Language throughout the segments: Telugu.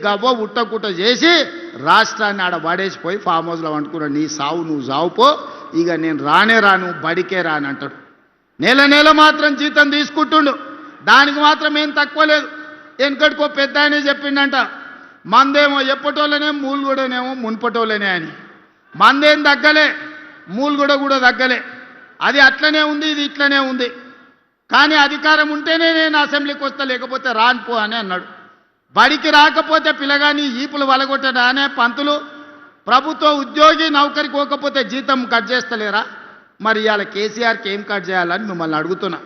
గవ్వ ఉట్టకుట్ట చేసి రాష్ట్రాన్ని ఆడ పడేసిపోయి ఫామ్ హౌస్లో వండుకున్నాడు. నీ సావు నువ్వు సావుపో, ఇక నేను రానే రాను, బడికే రాను అంటాడు. నెల నెల మాత్రం జీతం తీసుకుంటుండు, దానికి మాత్రం ఏం తక్కువ లేదు. వెనకటికో పెద్ద ఆయనే చెప్పిండంట, మందేమో ఎప్పటోళ్ళనే మూలుగూడనేమో మున్పటోళ్ళనే అని. మందేం తగ్గలే, మూలుగూడ కూడా తగ్గలే. అది అట్లనే ఉంది, ఇది ఇట్లనే ఉంది. కానీ అధికారం ఉంటేనే నేను అసెంబ్లీకి వస్తా, లేకపోతే రానుపో అని అన్నాడు. బడికి రాకపోతే పిల్లగాని ఈపులు వలగొట్టడా అనే పంతులు, ప్రభుత్వ ఉద్యోగి నౌకరికి పోకపోతే జీతం కట్ చేస్తలేరా? మరి ఇవాళ కేసీఆర్కి ఏం కట్ చేయాలని మిమ్మల్ని అడుగుతున్నా.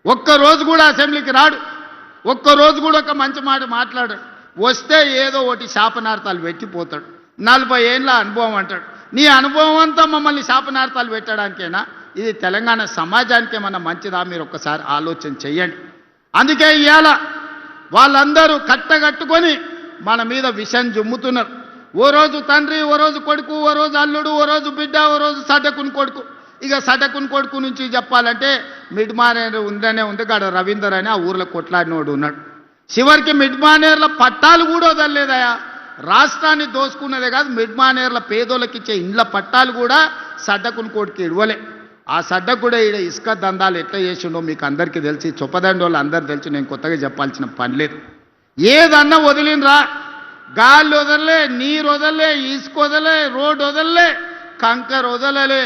ఒక్కరోజు కూడా అసెంబ్లీకి రాడు, ఒక్కరోజు కూడా ఒక మంచి మాట మాట్లాడాడు. వస్తే ఏదో ఒకటి శాపనార్థాలు పెట్టిపోతాడు. 40 ఏళ్ళ అనుభవం అంటాడు. నీ అనుభవం అంతా మమ్మల్ని శాపనార్థాలు పెట్టడానికేనా? ఇది తెలంగాణ సమాజానికి ఏమన్నా మంచిదా? మీరు ఒక్కసారి ఆలోచన చెయ్యండి. అందుకే ఇవాళ వాళ్ళందరూ కట్టగట్టుకొని మన మీద విషం జుమ్ముతున్నారు. ఓ రోజు తండ్రి, ఓ రోజు కొడుకు, ఓ రోజు అల్లుడు, ఓ రోజు బిడ్డ, ఓ రోజు సటకుని కొడుకు. ఇక సటకుని కొడుకు నుంచి చెప్పాలంటే మిడ్మానేర్ ఉందనే ఉంది, గాడ రవీందర్ అని ఆ ఊర్లో కొట్లాడినోడు ఉన్నాడు. చివరికి మిడ్మానేర్ల పట్టాలు కూడా వదలలేదయా. రాష్ట్రాన్ని దోసుకున్నదే కాదు, మిడ్మానేర్ల పేదోళ్ళకి ఇచ్చే ఇండ్ల పట్టాలు కూడా సడ్డకుని కొడుకు ఇవ్వలే. ఆ సడ్డ కూడా ఈడ ఇసుక దందాలు ఎట్లా చేసిండో మీకు అందరికీ తెలిసి, చొప్పదండి వాళ్ళు అందరు తెలిసి, నేను కొత్తగా చెప్పాల్సిన పని లేదు. ఏదన్నా వదిలినరా, గాలి వదలలే, నీరు వదలలే, ఇసుక వదలలే, రోడ్డు వదలలే, కంకర వదలలే.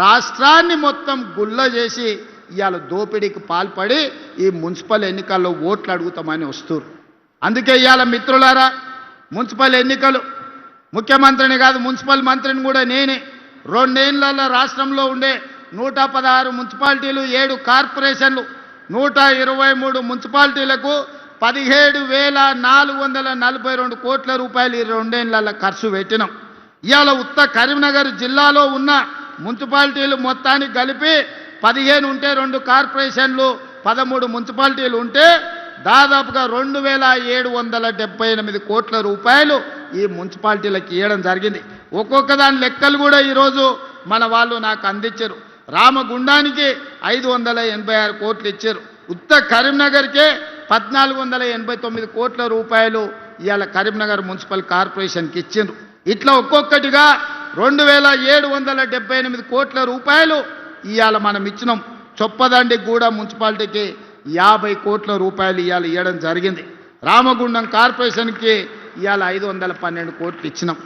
రాష్ట్రాన్ని మొత్తం గుల్ల చేసి ఇవాళ దోపిడీకి పాల్పడి ఈ మున్సిపల్ ఎన్నికల్లో ఓట్లు అడుగుతామని వస్తున్నారు. అందుకే ఇవాళ మిత్రులారా, మున్సిపల్ ఎన్నికలు ముఖ్యమంత్రిని కాదు, మున్సిపల్ మంత్రిని కూడా నేనే. 2 ఏళ్లలో రాష్ట్రంలో ఉండే 116 మున్సిపాలిటీలు, 7 కార్పొరేషన్లు, 123 మున్సిపాలిటీలకు 17,442 కోట్ల రూపాయలు ఈ 2 ఏళ్లలో ఖర్చు పెట్టినాం. ఇవాళ ఉత్త కరీంనగర్ జిల్లాలో ఉన్న మున్సిపాలిటీలు మొత్తానికి కలిపి 15 ఉంటే, 2 కార్పొరేషన్లు 13 మున్సిపాలిటీలు ఉంటే దాదాపుగా 2,778 కోట్ల రూపాయలు ఈ మున్సిపాలిటీలకు ఇవ్వడం జరిగింది. ఒక్కొక్క దాని లెక్కలు కూడా ఈరోజు మన వాళ్ళు నాకు అందించారు. రామగుండానికి 586 కోట్లు ఇచ్చారు. ఉత్త కరీంనగర్కే 1489 కోట్ల రూపాయలు ఇవాళ కరీంనగర్ మున్సిపల్ కార్పొరేషన్కి ఇచ్చిండ్రు. ఇట్లా ఒక్కొక్కటిగా 2,778 కోట్ల రూపాయలు ఇవాళ మనం ఇచ్చినాం. చొప్పదండికి కూడా మున్సిపాలిటీకి 50 కోట్ల రూపాయలు ఇవాళ ఇవ్వడం జరిగింది. రామగుండం కార్పొరేషన్కి ఇవాళ 512 కోట్లు ఇచ్చినాం.